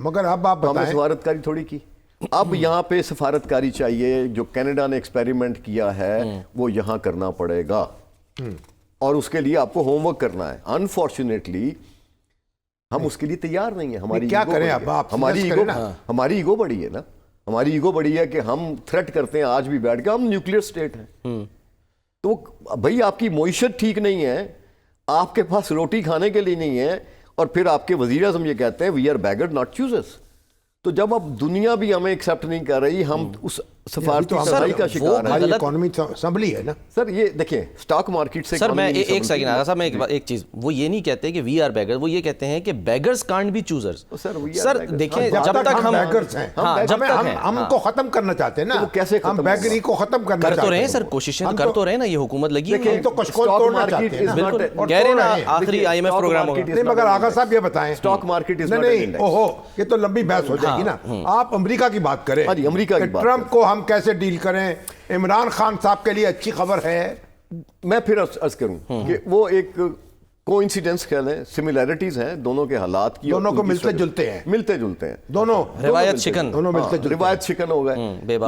مگر اب آپ ہم نے بتائیں، سفارتکاری تھوڑی کی. اب یہاں پہ سفارتکاری چاہیے. جو کینیڈا نے ایکسپیریمنٹ کیا ہے وہ یہاں کرنا پڑے گا اور اس کے لیے آپ کو ہوم ورک کرنا ہے. انفارچونیٹلی ہم اس کے لیے تیار نہیں ہیں. ہماری کیا کریں اب آپ ہماری ایگو بڑی ہے نا. ہماری ایگو بڑی ہے کہ ہم تھریٹ کرتے ہیں آج بھی بیٹھ کے ہم نیوکلیئر سٹیٹ ہیں. تو بھائی آپ کی معیشت ٹھیک نہیں ہے, آپ کے پاس روٹی کھانے کے لیے نہیں ہے, اور پھر آپ کے وزیر اعظم یہ کہتے ہیں we are beggar not choosers. تو جب اب دنیا بھی ہمیں ایکسیپٹ نہیں کر رہی, ہم اس سفارتی صفائی کا شکار ہیں. ہماری اکانومی سنبھلی ہے نا سر. یہ دیکھیں سٹاک مارکیٹ سے سر میں ایک سیکنڈ آگا صاحب, میں ایک چیز, وہ یہ نہیں کہتے کہ وی آر بیگر, وہ یہ کہتے ہیں کہ بیگرز کانٹ بی چوزرز. سر دیکھیں جب تک ہم بیگرز ہیں, ہم کو ختم کرنا چاہتے ہیں نا. کیسے ہم بیگری کو ختم کرنا چاہتے ہیں. کر تو رہے ہیں سر, کوششیں کر تو رہے ہیں نا, یہ حکومت لگی ہے. ہم تو کشکول توڑنا چاہتے ہیں. بالکل کہہ رہے ہیں نا آخری آئی ایم ایف پروگرام ہوگا. نہیں مگر آغا صاحب یہ بتائیں, اسٹاک مارکیٹ نہیں اوہو یہ تو لمبی بحث ہو جائے گی نا. آپ امریکہ کی بات کریں, امریکہ کی بات, ٹرمپ کو ہم کیسے ڈیل کریں. عمران خان صاحب کے لیے اچھی خبر ہے. میں پھر عرض کروں کہ وہ ایک کوئنسیڈنس خیال ہے, سملیرٹیز ہیں دونوں کے حالات کی, دونوں کو ملتے جلتے ہیں دونوں. روایت شکن, دونوں ملتے جلتے, روایت شکن ہو گئے.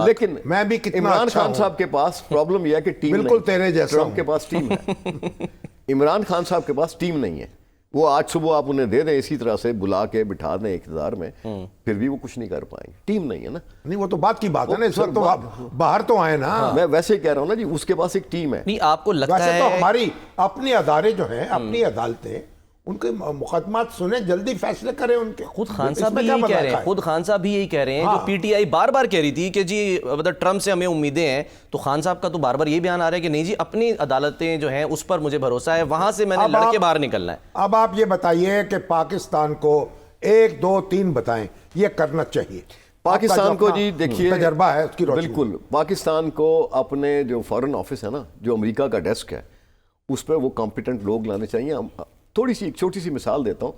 لیکن میں بھی عمران خان صاحب کے پاس پرابلم یہ ہے کہ ٹیم بالکل تیرے جیسا. ٹرمپ کے پاس ٹیم ہے, عمران خان صاحب کے پاس ٹیم نہیں ہے. وہ آج صبح آپ انہیں دے دیں اسی طرح سے بلا کے بٹھا دیں اقتدار میں, پھر بھی وہ کچھ نہیں کر پائیں گے. ٹیم نہیں ہے نا. نہیں وہ تو بات کی بات ہے نا, اس وقت تو باہر تو آئے نا. میں ویسے ہی کہہ رہا ہوں نا جی, اس کے پاس ایک ٹیم ہے. نہیں آپ کو لگتا ہے ویسے تو ہماری اپنی ادارے جو ہیں, اپنی عدالتیں, ان کے مقدمات سنیں, جلدی فیصلے کریں ان کے. خود خان صاحب بھی یہی کہہ رہے ہیں, خود خان صاحب بھی یہی کہہ رہے ہیں. جو پی ٹی آئی بار بار کہہ رہی تھی کہ جی مطلب ٹرمپ سے ہمیں امیدیں ہیں, تو خان صاحب کا تو بار بار یہ بیان آ رہا ہے کہ نہیں جی اپنی عدالتیں جو ہیں اس پر مجھے بھروسہ ہے, وہاں سے میں نے لڑ کے باہر نکلنا ہے. اب آپ یہ بتائیے کہ پاکستان کو 1 2 3 بتائیں یہ کرنا چاہیے. پاکستان کو جی دیکھیے تجربہ ہے اس کی روشنی. بالکل پاکستان کو اپنے جو فارن آفس ہے نا, جو امریکہ کا ڈیسک ہے, اس پہ وہ کمپیٹنٹ لوگ لانے چاہیے. تھوڑی سی ایک چھوٹی سی مثال دیتا ہوں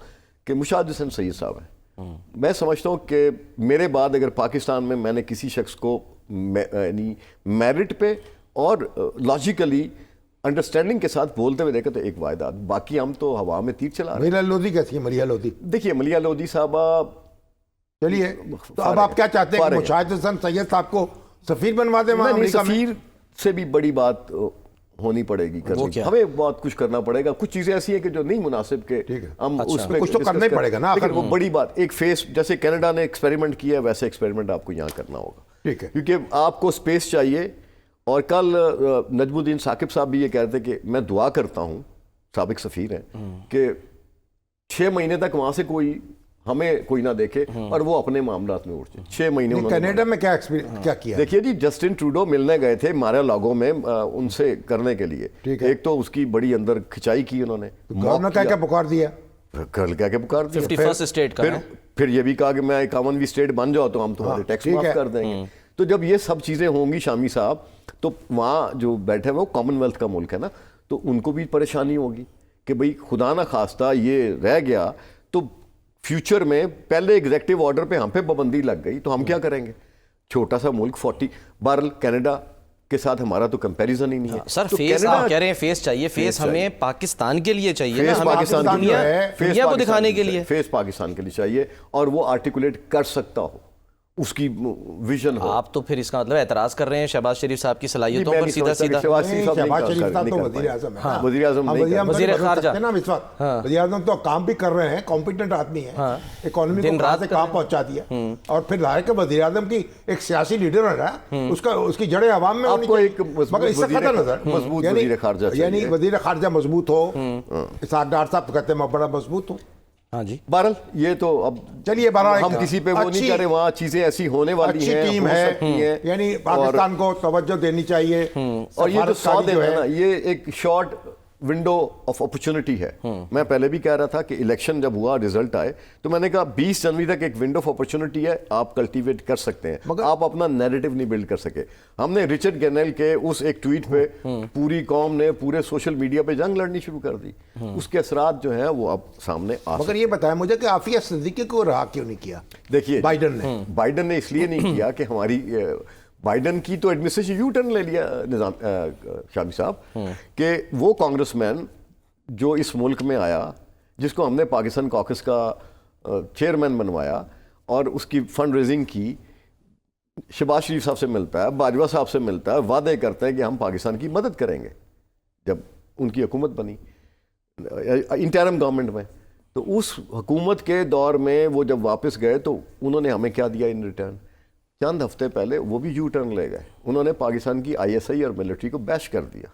کہ مشاہد حسین سید صاحب ہیں. میں سمجھتا ہوں کہ میرے بعد اگر پاکستان میں نے کسی شخص کو یعنی میرٹ پہ اور لاجیکلی انڈرسٹینڈنگ کے ساتھ بولتے ہوئے دیکھا تو ایک واحد. باقی ہم تو ہوا میں تیر چلا رہے ہیں. ملیحہ لودھی کیسی ہے؟ ملیحہ لودھی دیکھیے ملیحہ لودھی صاحبہ, چلیے تو اب آپ کیا چاہتے ہیں کہ مشاہد حسین سید صاحب کو سفیر بنوا دیں وہاں امریکہ میں؟ سفیر سے بھی بڑی بات ہونی پڑے گی, ہمیں بہت کچھ کرنا پڑے گا. کچھ چیزیں ایسی ہیں کہ جو نہیں مناسب کہ ہم اس پہ کچھ تو کرنا ہی پڑے گا نا. لیکن وہ بڑی بات, ایک فیس جیسے کینیڈا نے ایکسپیریمنٹ کیا ہے ویسے ایکسپیریمنٹ آپ کو یہاں کرنا ہوگا. ٹھیک ہے, کیونکہ آپ کو سپیس چاہیے. اور کل نجم الدین ثاقب صاحب بھی یہ کہتے کہ میں دعا کرتا ہوں, سابق سفیر ہیں, کہ 6 مہینے تک وہاں سے ہمیں کوئی نہ دیکھے اور وہ اپنے معاملات میں اٹھ جائے. 6 مہینے کینیڈا میں کیا کیا؟ دیکھیے جی جسٹن ٹروڈو ملنے گئے تھے مارا لاگو میں ان سے کرنے کے لیے. ایک تو اس کی بڑی اندر کھچائی کی انہوں نے, گورنر کہہ کے پکار دیا, کہہ کے پکار دیا. 51 اسٹیٹ کا پھر یہ بھی کہا کہ میں 51ویں اسٹیٹ بن جاؤ تو ہم تمہارے ٹیکس معاف کر دیں گے. تو جب یہ سب چیزیں ہوں گی شامی صاحب, تو وہاں جو بیٹھے ہوئے وہ کامن ویلتھ کا ملک ہے نا, تو ان کو بھی پریشانی ہوگی کہ بھئی خدا نہ خواستہ یہ رہ گیا تو فیوچر میں پہلے ایگزیکٹو آرڈر پہ ہم پہ پابندی لگ گئی تو ہم کیا کریں گے. چھوٹا سا ملک 40 بارل کینیڈا کے ساتھ ہمارا تو کمپیریزن ہی نہیں ہے. سر فیس آپ کہہ رہے ہیں, فیس چاہیے, فیس ہمیں پاکستان کے لیے چاہیے, دنیا کو دکھانے کے لیے فیس پاکستان کے لیے چاہیے, اور وہ آرٹیکولیٹ کر سکتا ہو, اس کی ویژن ہو. آپ تو پھر اس کا مطلب اعتراض کر رہے ہیں شہباز شریف صاحب کی صلاحیتوں پر سیدھا سیدھا. شہباز شریف صاحب تو وزیر اعظم ہے, وزیر اعظم وزیر خارجہ, وزیر اعظم تو کام بھی کر رہے ہیں, کمپیٹنٹ آدمی ہیں, اکانومی کو کہاں سے کہاں پہنچا دیا. اور پھر ظاہر کہ وزیر اعظم کی ایک سیاسی لیڈر ہے نا, اس کی جڑیں عوام میں ہونی چاہیے. مگر اس سے قطع نظر مضبوط وزیر خارجہ, یعنی وزیر خارجہ مضبوط ہو. اسحاق ڈار صاحب کہتے ہیں میں بڑا مضبوط ہوں. ہاں جی بہرحال یہ تو اب چلیے ہم کسی پہ وہ نہیں کریں, وہاں چیزیں ایسی ہونے والی ہیں, ٹیم ہے, یعنی پاکستان کو توجہ دینی چاہیے. اور یہ جو 100 دن ہے نا, یہ ایک شارٹ ونڈو آف اپرچونٹی ہے. میں پہلے بھی کہہ رہا تھا کہ الیکشن جب ہوا, رزلٹ آئے, تو میں نے کہا 20 جنوری تک ایک ونڈو آف اپرچونٹی ہے, آپ کلٹیویٹ کر سکتے ہیں. آپ اپنا نیریٹو نہیں بلڈ کر سکے. ہم نے رچرڈ گینیل کے اس ایک ٹویٹ پہ پوری قوم نے پورے سوشل میڈیا پہ جنگ لڑنی شروع کر دی. اس کے اثرات جو ہیں وہ اب سامنے آ. مگر یہ بتائیں مجھے کہ عافیہ صدیقی کو رہا کیوں نہیں کیا؟ دیکھیے بائیڈن نے اس لیے نہیں کیا کہ ہماری بائیڈن کی تو ایڈمنسٹریشن یو ٹرن لے لیا نظام شامی صاحب, کہ وہ کانگریس مین جو اس ملک میں آیا, جس کو ہم نے پاکستان کاکس کا چیئرمین بنوایا, اور اس کی فنڈ ریزنگ کی، شہباز شریف صاحب سے ملتا ہے، باجوہ صاحب سے ملتا ہے، وعدے کرتا ہے کہ ہم پاکستان کی مدد کریں گے جب ان کی حکومت بنی انٹرم گورنمنٹ میں. تو اس حکومت کے دور میں وہ جب واپس گئے تو انہوں نے ہمیں کیا دیا ان ریٹرن؟ چند ہفتے پہلے وہ بھی یو ٹرن لے گئے. انہوں نے پاکستان کی ISI اور ملٹری کو بیش کر دیا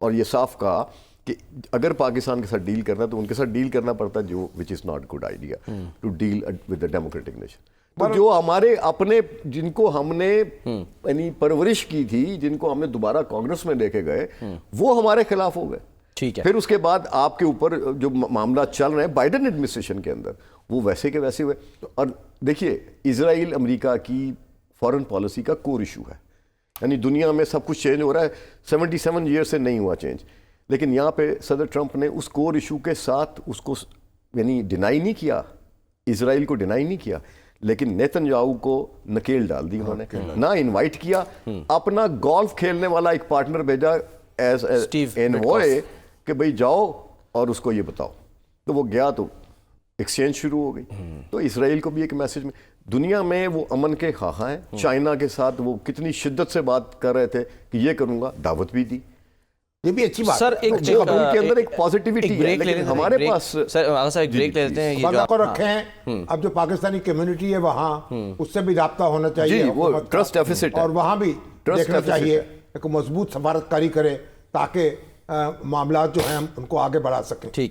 اور یہ صاف کہا کہ اگر پاکستان کے ساتھ ڈیل کرنا ہے تو ان کے ساتھ ڈیل کرنا پڑتا ہے جو which is not good idea to deal with the democratic nation. تو جو ہمارے اپنے جن کو ہم نے یعنی پرورش کی تھی، جن کو ہم نے دوبارہ کانگریس میں لے کے گئے، وہ ہمارے خلاف ہو گئے. ٹھیک ہے. پھر اس کے بعد آپ کے اوپر جو معاملات چل رہے ہیں بائیڈن ایڈمنسٹریشن کے اندر، وہ ویسے کے ویسے ہوئے. اور دیکھیے اسرائیل امریکہ کی فارن پالیسی کا کور ایشو ہے. یعنی دنیا میں سب کچھ چینج ہو رہا ہے، 77 ایئر سے نہیں ہوا چینج، لیکن یہاں پہ صدر ٹرمپ نے اس کور ایشو کے ساتھ اس کو یعنی ڈینائی نہیں کیا، اسرائیل کو ڈینائی نہیں کیا، لیکن نیتن یاہو کو نکیل ڈال دی انہوں نے، نہ انوائٹ کیا، اپنا گولف کھیلنے والا ایک پارٹنر بھیجا ایز انوائے کہ بھئی جاؤ اور اس کو یہ بتاؤ. تو وہ گیا تو ایکسچینج شروع ہو گئی. تو اسرائیل کو بھی ایک میسج میں دنیا میں وہ امن کے خواہاں ہیں. چائنا کے ساتھ وہ کتنی شدت سے بات کر رہے تھے کہ یہ کروں گا، دعوت بھی دی. یہ بھی اچھی بات سر ہے. ایک ان کے اندر ایک پازیٹیوٹی ہے، لیکن ہمارے پاس سر ایک بریک لیتے ہیں. یہ کو رکھے ہیں. اب جو پاکستانی کمیونٹی ہے وہاں اس سے بھی رابطہ ہونا چاہیے، وہ ٹرسٹ ڈیفیسٹ ہے اور وہاں بھی دیکھنا چاہیے ایک مضبوط سفارت کاری کرے تاکہ معاملات جو ہیں ہم ان کو آگے بڑھا سکیں. ٹھیک ہے.